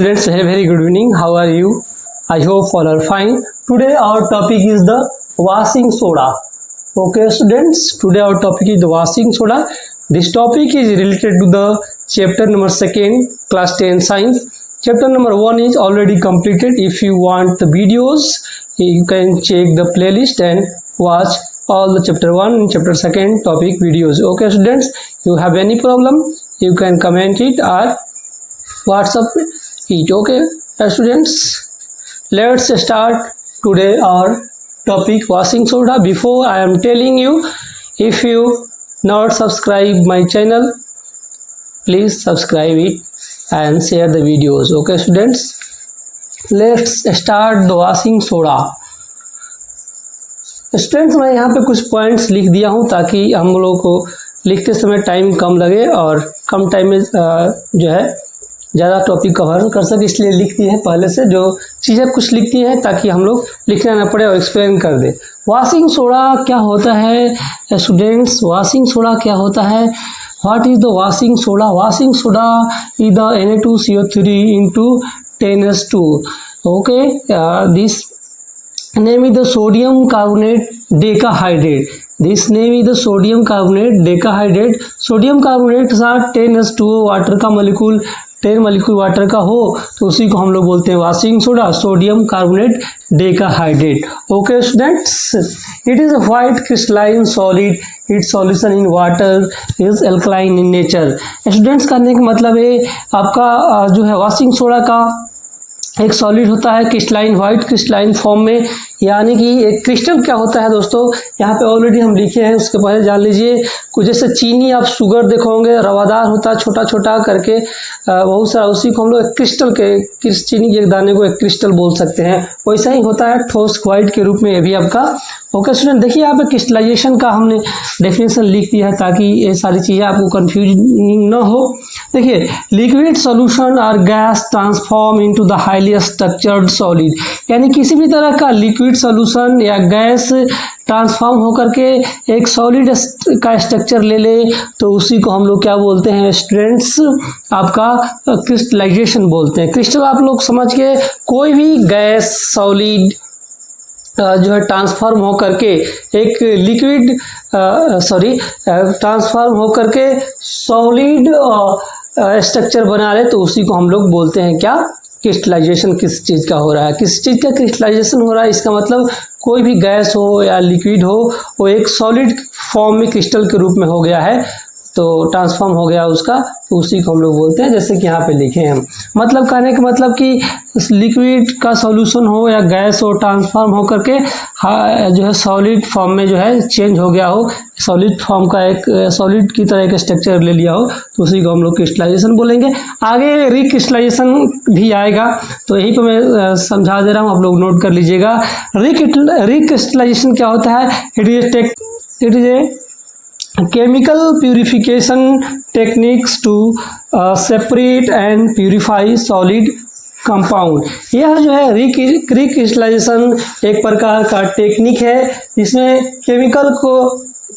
students, very good evening. How are you? I hope all are fine. Today our topic is the washing soda. Okay students, today our topic is the washing soda. This topic is related to the chapter number 2, class 10 science. Chapter number 1 is already completed. If you want the videos, you can check the playlist and watch all the chapter 1 and chapter 2 topic videos. Okay students, you have any problem, you can comment it or WhatsApp it. Okay students, let's start today our topic washing soda. Before I am telling you, if you not subscribe my channel, please subscribe it and share the videos. Okay students, let's start the washing soda. Students, मैं यहाँ पे कुछ points लिख दिया हूँ ताकि हम लोगों को लिखते समय टाइम कम लगे और कम टाइम में जो है ज़्यादा टॉपिक कवर कर सके, इसलिए लिखती है पहले से जो चीज़ें कुछ लिखती हैं ताकि हम लोग लिखना ना पड़े और एक्सप्लेन कर दे। वॉशिंग सोडा क्या होता है स्टूडेंट्स? वॉशिंग सोडा क्या होता है? What is the washing soda? Washing soda is the Na2CO3 into 10H2. Okay, this name is the sodium carbonate decahydrate. This name is the sodium carbonate decahydrate. Sodium carbonate साथ 10H2O water का molecule 10 molecule water का हो तो उसी को हम लोग बोलते हैं washing soda, sodium carbonate decahydrate. Okay students, it is a white crystalline solid. It's solution in water is alkaline in nature. Students, करने का मतलब है आपका जो है वॉशिंग सोडा का एक सॉलिड होता है क्रिस्टलाइन, व्हाइट क्रिस्टलाइन फॉर्म में, यानी कि एक क्रिस्टल क्या होता है दोस्तों यहाँ पे ऑलरेडी हम लिखे हैं, उसके पहले जान लीजिए. कुछ जैसे चीनी आप शुगर देखोगे रवादार होता है छोटा छोटा करके बहुत सारा, उसी को हम लोग क्रिस्टल के चीनी के एक दाने को एक क्रिस्टल बोल सकते हैं. वैसा ही होता है ठोस व्हाइट के रूप में ये भी आपका. ओके स्टूडेंट, देखिए यहाँ पे क्रिस्टलाइजेशन का हमने डेफिनेशन लिख दिया है ताकि ये सारी चीज़ें आपको कंफ्यूज न हो. देखिए, लिक्विड सॉल्यूशन और gas transform into the highly structured solid, यानी किसी भी तरह का लिक्विड सॉल्यूशन या गैस ट्रांसफॉर्म होकर के एक सॉलिड का स्ट्रक्चर ले ले तो उसी को हम लोग क्या बोलते हैं स्टूडेंट्स? आपका क्रिस्टलाइजेशन बोलते हैं. क्रिस्टल आप लोग समझ के, कोई भी गैस सॉलिड जो है ट्रांसफॉर्म होकर के एक लिक्विड ट्रांसफॉर्म होकर के सॉलिड स्ट्रक्चर बना ले तो उसी को हम लोग बोलते हैं क्या? क्रिस्टलाइजेशन. किस चीज़ का हो रहा है, किस चीज़ का क्रिस्टलाइजेशन हो रहा है, इसका मतलब कोई भी गैस हो या लिक्विड हो वो एक सॉलिड फॉर्म में क्रिस्टल के रूप में हो गया है तो ट्रांसफॉर्म हो गया उसका, तो उसी को हम लोग बोलते हैं. जैसे कि यहाँ पे लिखे हैं, मतलब कहने का मतलब कि लिक्विड का सॉल्यूशन हो या गैस हो ट्रांसफॉर्म हो करके जो है सॉलिड फॉर्म में जो है चेंज हो गया हो, सॉलिड फॉर्म का एक सॉलिड की तरह एक स्ट्रक्चर ले लिया हो तो उसी को हम लोग क्रिस्टलाइजेशन बोलेंगे. आगे रिक्रिस्टलाइजेशन भी आएगा तो यहीं पर मैं समझा दे रहा हूँ, आप लोग नोट कर लीजिएगा. रिक्रिस्टलाइजेशन क्या होता है? It is a chemical purification techniques to separate and purify solid compound. यह जो है रिक्रिस्टलाइजेशन एक प्रकार का टेक्निक है जिसमें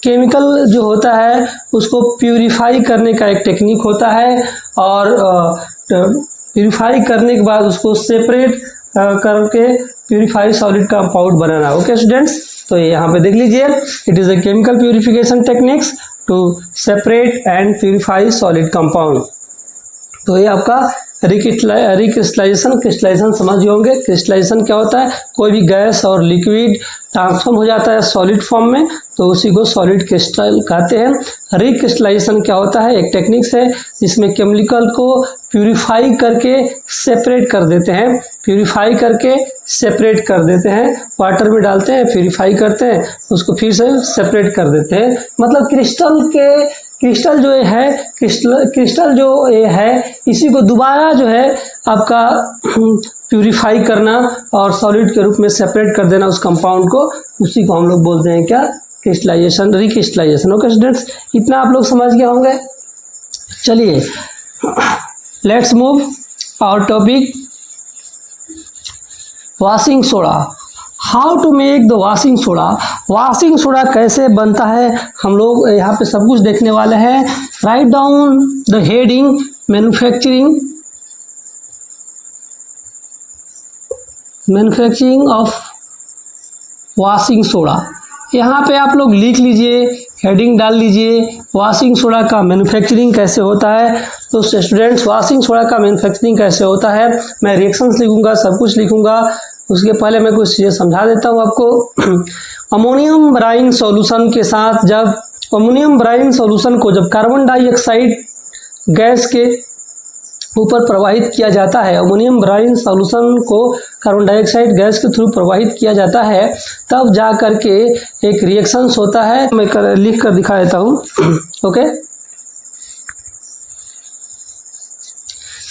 केमिकल जो होता है उसको प्यूरिफाई करने का एक टेक्निक होता है और प्यूरिफाई करने के बाद उसको सेपरेट करके प्यूरिफाई सॉलिड कंपाउंड बनाना. ओके स्टूडेंट्स, तो यहाँ पे देख लीजिए, it is a chemical purification techniques to separate and purify solid compound. तो ये आपका क्रिस्टलाइजेशन समझ होंगे. क्रिस्टलाइजेशन क्या होता है? कोई भी गैस और लिक्विड ट्रांसफॉर्म हो जाता है सॉलिड फॉर्म में तो उसी को सॉलिड क्रिस्टल कहते हैं. रिक्रिस्टलाइजेशन क्या होता है? एक टेक्निक्स है जिसमें केमिकल को प्यूरिफाई करके सेपरेट कर देते हैं, प्यूरिफाई करके सेपरेट कर देते हैं, वाटर में डालते हैं, प्यूरिफाई करते हैं, उसको फिर से सेपरेट कर देते हैं. मतलब क्रिस्टल जो ये है इसी को दोबारा जो है आपका प्यूरिफाई करना और सॉलिड के रूप में सेपरेट कर देना उस कंपाउंड को, उसी को हम लोग बोलते हैं क्या? Crystallisation, recrystallisation. ओके स्टूडेंट्स, इतना आप लोग समझ गए होंगे. चलिए let's move our topic washing soda. How to make the washing soda. Washing soda कैसे बनता है हम लोग यहाँ पे सब कुछ देखने वाले हैं. Write down the heading manufacturing manufacturing of washing soda. यहाँ पे आप लोग लिख लीजिए, हेडिंग डाल लीजिए, वॉशिंग सोडा का मैन्युफैक्चरिंग कैसे होता है। तो स्टूडेंट्स, वॉशिंग सोडा का मैन्युफैक्चरिंग कैसे होता है, मैं रिएक्शंस लिखूंगा, सब कुछ लिखूंगा। उसके पहले मैं कुछ चीज़ें समझा देता हूँ आपको। अमोनियम ब्राइन सॉल्यूशन के साथ, जब अमोनियम ब्राइन सॉल्यूशन को जब कार्बन डाइऑक्साइड गैस के ऊपर प्रवाहित किया जाता है, अमोनियम ब्राइन सॉल्यूशन को कार्बन डाइऑक्साइड गैस के थ्रू प्रवाहित किया जाता है, तब जा करके एक रिएक्शंस होता है। मैं लिख कर दिखा देता हूँ। ओके,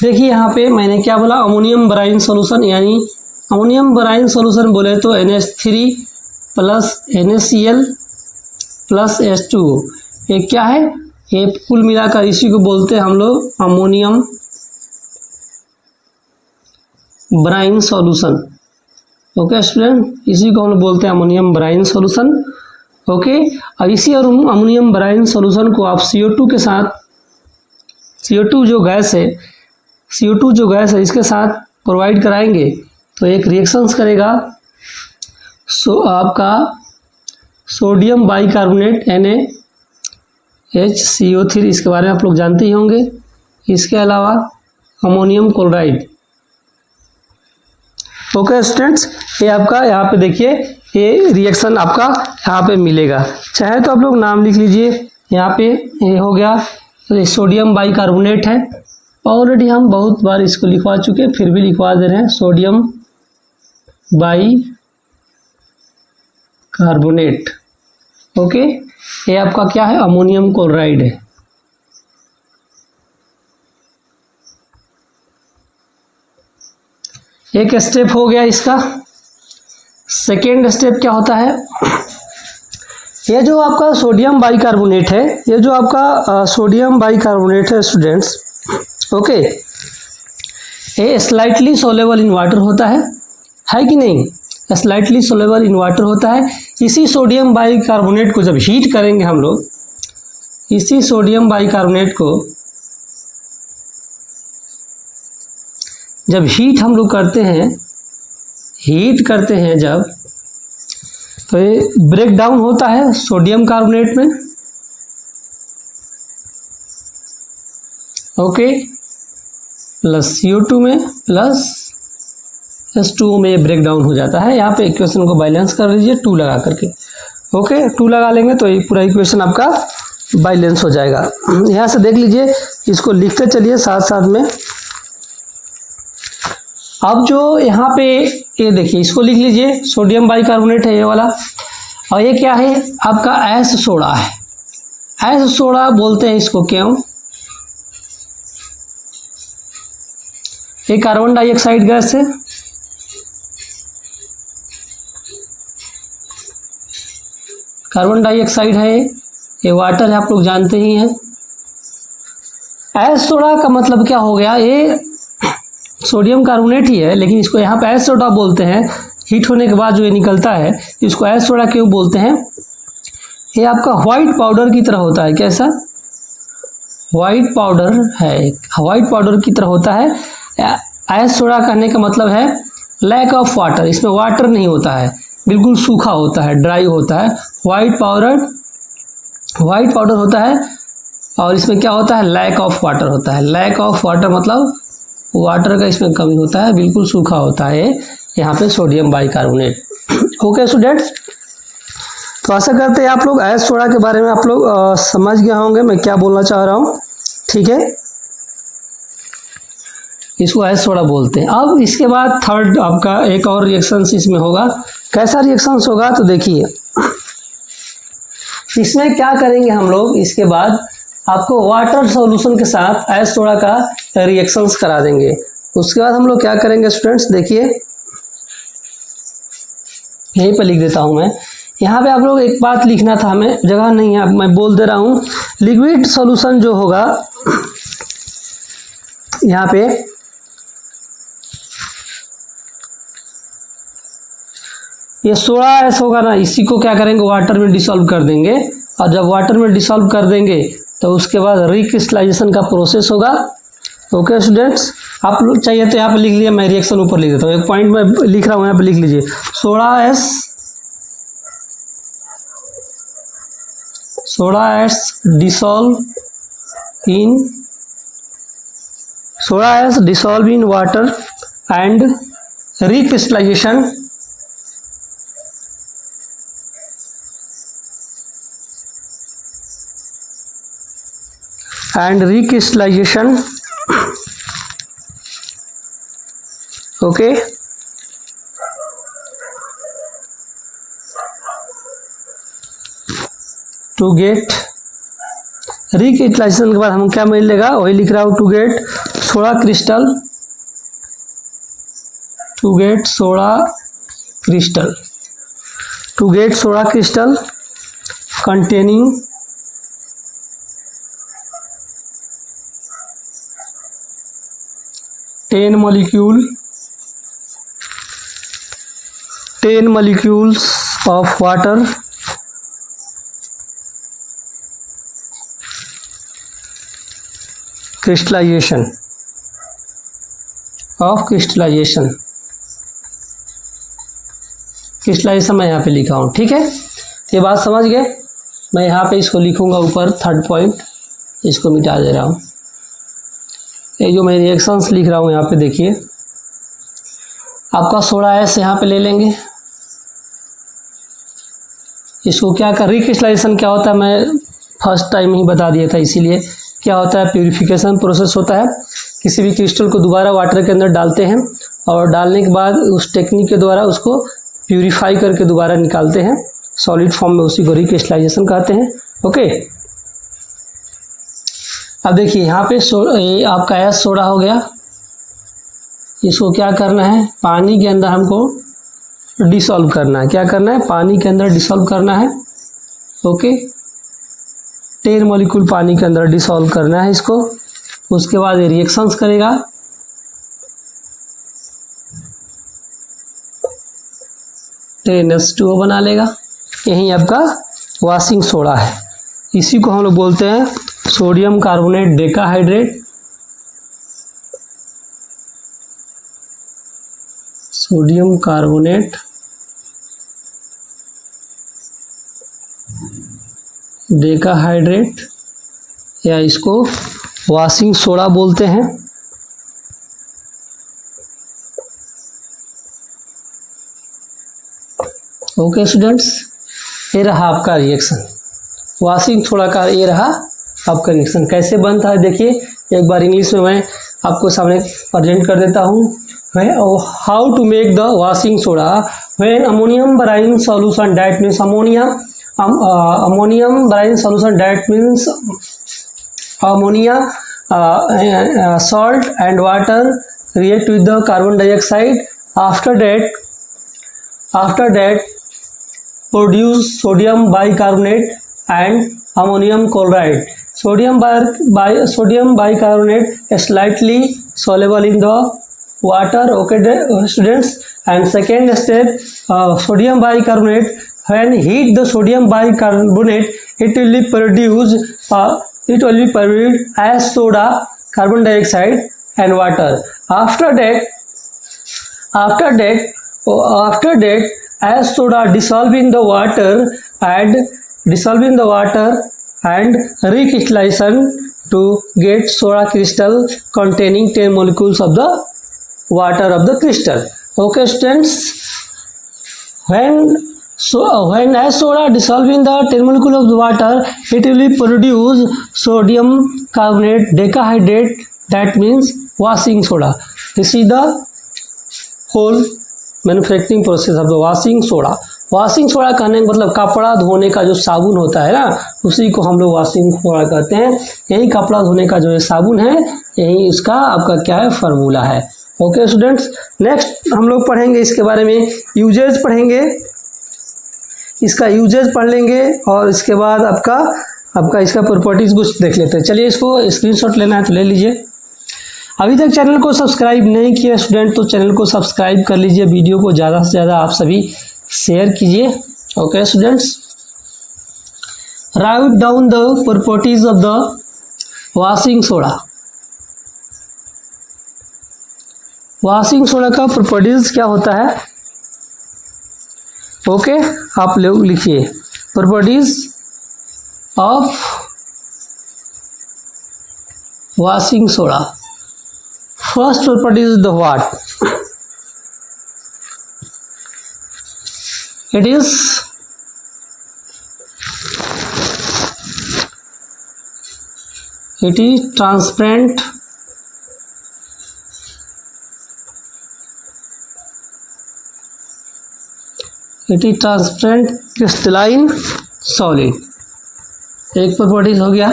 देखिए यहाँ पे मैंने क्या बोला, अमोनियम ब्राइन सॉल्यूशन, यानी अमोनियम ब्राइन सॉल्यूशन बोले तो NH3 plus NaCl plus H2O। ये क्या है, ये कुल मिलाकर इसी को बोलते हैं हम लोग ammonium brine solution. Okay student, इसी को हम लोग बोलते हैं अमोनियम ब्राइन सॉल्यूशन। ओके, और इसी अमोनियम ब्राइन सॉल्यूशन को आप CO2 के साथ, CO2 जो गैस है, CO2 जो गैस है इसके साथ प्रोवाइड कराएंगे तो एक रिएक्शंस करेगा। आपका सोडियम बाइकार्बोनेट NaHCO3, इसके बारे में आप लोग जानते ही होंगे। इसके अलावा अमोनियम क्लोराइड। ओके स्टूडेंट्स, ये आपका यहाँ पे देखिए, ये रिएक्शन आपका यहाँ पे मिलेगा। चाहे तो आप लोग नाम लिख लीजिए। यहाँ पे ये हो गया, तो सोडियम बाइकार्बोनेट है, ऑलरेडी हम बहुत बार इसको लिखवा चुके, फिर भी लिखवा दे रहे हैं, सोडियम बाइकार्बोनेट। ओके, ये आपका क्या है, अमोनियम क्लोराइड है। एक स्टेप हो गया इसका। सेकेंड स्टेप क्या होता है, ये जो आपका सोडियम बाइकार्बोनेट है, ये जो आपका सोडियम बाइकार्बोनेट है स्टूडेंट्स, ओके, ये स्लाइटली सोलेबल इन वाटर होता है कि नहीं, स्लाइटली सोलेबल इन वाटर होता है। इसी सोडियम बाइकार्बोनेट को जब हीट करेंगे हम लोग, इसी सोडियम बाइकार्बोनेट को जब हीट हम लोग करते हैं, जब, तो ये ब्रेक डाउन होता है सोडियम कार्बोनेट में। ओके, प्लस CO2 में प्लस H2O में ये ब्रेक डाउन हो जाता है। यहाँ पे इक्वेशन को बैलेंस कर लीजिए 2 लगा करके। ओके, 2 लगा लेंगे तो ये पूरा इक्वेशन आपका बैलेंस हो जाएगा। यहाँ से देख लीजिए, इसको लिखते चलिए साथ साथ में। अब जो यहाँ पे ये देखिए, इसको लिख लीजिए, सोडियम बाइकार्बोनेट है ये वाला, और ये क्या है, आपका एस सोडा है। एस सोडा बोलते हैं इसको, क्यों, ये कार्बन डाइऑक्साइड गैस है, कार्बन डाइऑक्साइड है, ये वाटर है, आप लोग जानते ही हैं। एस सोडा का मतलब क्या हो गया, ये सोडियम कार्बोनेट ही है, लेकिन इसको यहाँ पे एस सोडा बोलते हैं। हीट होने के बाद जो ये निकलता है, इसको एस सोडा क्यों बोलते हैं, ये आपका व्हाइट पाउडर की तरह होता है। कैसा, व्हाइट पाउडर है, व्हाइट पाउडर की तरह होता है। एस सोडा कहने का मतलब है लैक ऑफ वाटर, इसमें वाटर नहीं होता है, बिल्कुल सूखा होता है, ड्राई होता है। व्हाइट पाउडर होता है, और इसमें क्या होता है, लैक ऑफ वाटर होता है। लैक ऑफ वाटर मतलब वाटर का इसमें कमी होता है, बिल्कुल सूखा होता है यहाँ पे सोडियम बाइकार्बोनेट। ओके स्टूडेंट्स, तो आशा करते हैं आप लोग एस सोडा के बारे में आप लोग समझ गए होंगे मैं क्या बोलना चाह रहा हूँ। ठीक है, इसको एस सोडा बोलते हैं। अब इसके बाद थर्ड आपका एक और रिएक्शन इसमें होगा। कैसा रिएक्शन होगा, तो देखिए इसमें क्या करेंगे हम लोग, इसके बाद आपको वाटर सॉल्यूशन के साथ एस सोडा का रिएक्शंस करा देंगे। उसके बाद हम लोग क्या करेंगे स्टूडेंट्स, देखिए यहीं पर लिख देता हूं मैं। यहाँ पे आप लोग एक बात लिखना था, हमें जगह नहीं है, मैं बोल दे रहा हूँ। लिक्विड सॉल्यूशन जो होगा यहाँ पे, ये सोडा एस होगा ना, इसी को क्या करेंगे, वाटर में डिसॉल्व कर देंगे। और जब वाटर में डिसॉल्व कर देंगे तो उसके बाद रिक्रिस्टलाइजेशन का प्रोसेस होगा। ओके स्टूडेंट्स, आप लोग चाहिए तो यहाँ पे लिख लिया, मैं रिएक्शन ऊपर लिख देता हूँ, एक पॉइंट में लिख रहा हूँ, यहाँ पे लिख लीजिए। Soda S dissolve in water and recrystallization okay, to get recrystallization के बाद हम क्या मिलेगा, वही लिख रहा हूँ, to get soda crystal containing 10 molecules of water crystallization मैं यहाँ पे लिखा हूँ। ठीक है, ये बात समझ गए। मैं यहाँ पे इसको लिखूंगा ऊपर, थर्ड पॉइंट, इसको मिटा दे रहा हूँ। ये जो मैं रिएक्शंस लिख रहा हूँ यहाँ पे देखिए, आपका सोडा एस यहाँ पे ले लेंगे, इसको क्या कर, रिक्रिस्टलाइजेशन क्या होता है मैं फर्स्ट टाइम ही बता दिया था, इसीलिए क्या होता है, प्यूरिफिकेशन प्रोसेस होता है। किसी भी क्रिस्टल को दोबारा वाटर के अंदर डालते हैं और डालने के बाद उस टेक्निक के द्वारा उसको प्यूरिफाई करके दोबारा निकालते हैं सॉलिड फॉर्म में, उसी को रिक्रिस्टलाइजेशन कहते हैं। ओके, अब देखिए यहाँ पे आपका एस सोडा हो गया, इसको क्या करना है, पानी के अंदर हमको डिसॉल्व करना है। क्या करना है, पानी के अंदर डिसॉल्व करना है। ओके, 10 मॉलिक्यूल पानी के अंदर डिसॉल्व करना है इसको। उसके बाद ये रिएक्शंस करेगा, H2O बना लेगा। यही आपका वॉशिंग सोडा है, इसी को हम लोग बोलते हैं sodium carbonate decahydrate. Sodium carbonate decahydrate या इसको वॉशिंग सोडा बोलते हैं। ओके स्टूडेंट्स, ये रहा आपका रिएक्शन, वॉशिंग सोडा का ये रहा आपका रिएक्शन। कैसे बनता है देखिए, एक बार इंग्लिश में मैं आपको सामने प्रेजेंट कर देता हूँ। How to make the washing soda when ammonium brine solution, that means ammonium brine solution, that means ammonia, salt and water react with the carbon dioxide. After that produce sodium bicarbonate and ammonium chloride. Sodium bicarbonate is slightly soluble in the water. Okay students, and second step, sodium bicarbonate, when heat the sodium bicarbonate, it will be produced as soda, carbon dioxide and water. After that as soda dissolve in the water and recrystallization to get soda crystal containing 10 molecules of the water of the crystal. Okay students, when as soda dissolve in the 10 molecule of the water, it will produce sodium carbonate decahydrate, that means washing soda. This is the whole manufacturing process of the washing soda. Washing soda कहने का मतलब कपड़ा धोने का जो साबुन होता है ना, उसी को हम लोग वॉशिंग सोडा कहते हैं। यही कपड़ा धोने का जो साबुन है, यही इसका आपका क्या है, फार्मूला है। ओके स्टूडेंट्स, नेक्स्ट हम लोग पढ़ेंगे इसके बारे में, यूजेज पढ़ेंगे, इसका यूजेज पढ़ लेंगे और इसके बाद आपका इसका प्रॉपर्टीज कुछ देख लेते हैं। चलिए इसको स्क्रीनशॉट लेना है तो ले लीजिए। अभी तक चैनल को सब्सक्राइब नहीं किया स्टूडेंट तो चैनल को सब्सक्राइब कर लीजिए, वीडियो को ज़्यादा से ज़्यादा आप सभी शेयर कीजिए। Okay students, write down the properties of the washing soda. Washing soda का प्रॉपर्टीज क्या होता है? ओके, आप लोग लिखिए properties of washing soda. First property is the what? It is transparent, crystalline solid. एक प्रॉपर्टीज हो गया।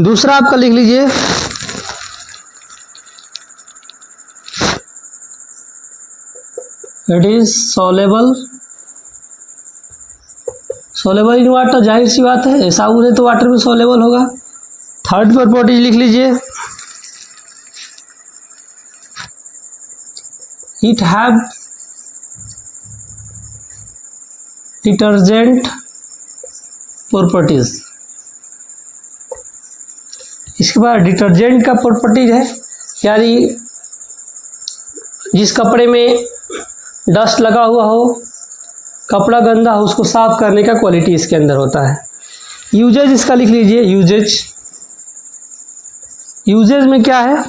दूसरा आपका लिख लीजिए it is soluble in water. जाहिर सी बात है, साबुन है तो वाटर में सॉलेबल होगा। थर्ड प्रॉपर्टीज लिख लीजिए इट हैव डिटर्जेंट प्रॉपर्टीज। इसके बाद डिटर्जेंट का प्रॉपर्टीज है, यानी जिस कपड़े में डस्ट लगा हुआ हो, कपड़ा गंदा हो, उसको साफ करने का क्वालिटी इसके अंदर होता है। यूजेज इसका लिख लीजिए यूजेज में क्या है?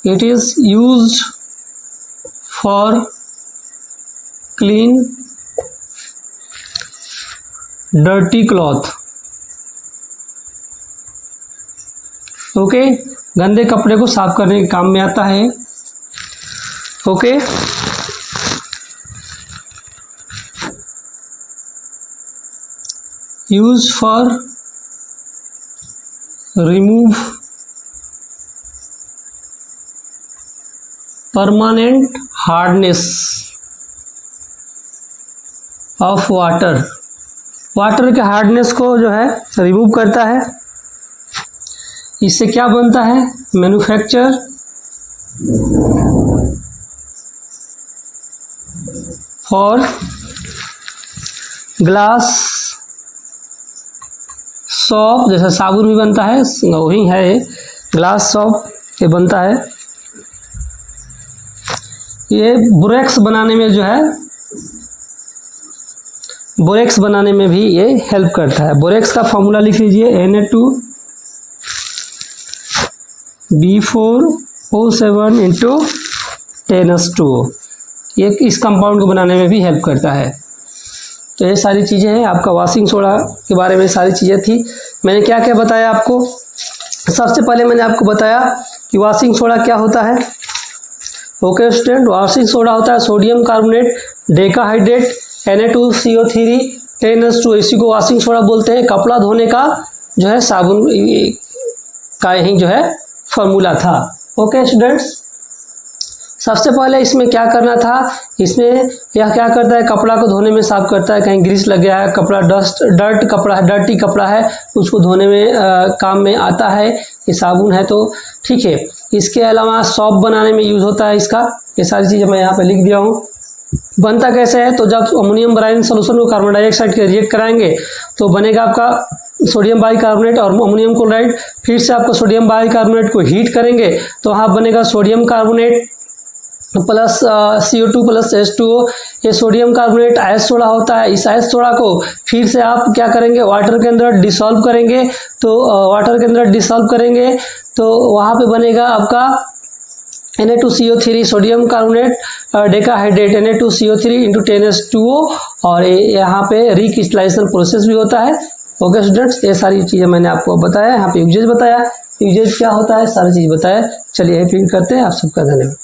It is used for clean dirty cloth. Okay, गंदे कपड़े को साफ करने के काम में आता है। Okay, use for remove permanent hardness of water. Water के हार्डनेस को जो है रिमूव करता है। इससे क्या बनता है? मैन्युफैक्चर फॉर ग्लास सॉप, जैसे साबुन भी बनता है वही है ग्लास सॉप, ये बनता है। ये बोरेक्स बनाने में जो है, बोरेक्स बनाने में भी ये हेल्प करता है। बोरेक्स का फॉर्मूला लिख लीजिए Na2B4O7 इंटू 10S2O। ये इस कंपाउंड को बनाने में भी हेल्प करता है। तो ये सारी चीज़ें हैं। आपका वॉशिंग सोडा के बारे में सारी चीज़ें थी। मैंने क्या क्या बताया आपको? सबसे पहले मैंने आपको बताया कि वॉशिंग सोडा क्या होता है। ओके स्टूडेंट, वॉशिंग सोडा होता है sodium carbonate decahydrate Na2CO3 10S2। इसी को वॉशिंग सोडा बोलते हैं। कपड़ा धोने का जो है साबुन का ही जो है फॉर्मूला था। ओके स्टूडेंट्स, सबसे पहले इसमें क्या करना था? इसमें यह क्या करता है? कपड़ा को धोने में साफ करता है। कहीं ग्रीस लग गया है, कपड़ा डर्टी कपड़ा है, उसको धोने में काम में आता है। ये साबुन है तो ठीक है। इसके अलावा सॉप बनाने में यूज होता है इसका। ये सारी चीज़ें मैं यहाँ पे लिख दिया हूँ। बनता कैसे है? तो जब अमोनियम ब्राइन सोल्यूशन को कार्बन डाइऑक्साइड के रिएक्ट कराएंगे तो बनेगा आपका सोडियम बाइकार्बोनेट और अमोनियम क्लोराइड। फिर से आपको सोडियम बाइकार्बोनेट को हीट करेंगे तो वहाँ बनेगा sodium carbonate plus CO2 plus H2O। ये सोडियम कार्बोनेट आयस सोडा होता है। इस आयस सोडा को फिर से आप क्या करेंगे? वाटर के अंदर डिसॉल्व करेंगे। तो वाटर के अंदर डिसॉल्व करेंगे तो वहाँ पे बनेगा आपका Na2CO3 sodium carbonate decahydrate Na2CO3 into 10S2O। और यहाँ पे रिक्रिस्टलाइजेशन प्रोसेस भी होता है। ओके स्टूडेंट्स, ये सारी चीज़ें मैंने आपको बताया। यहाँ पे यूजेज बताया, यूजेज क्या होता है, सारी चीज़ बताया। चलिए प्रिंट करते हैं। आप सबका धन्यवाद।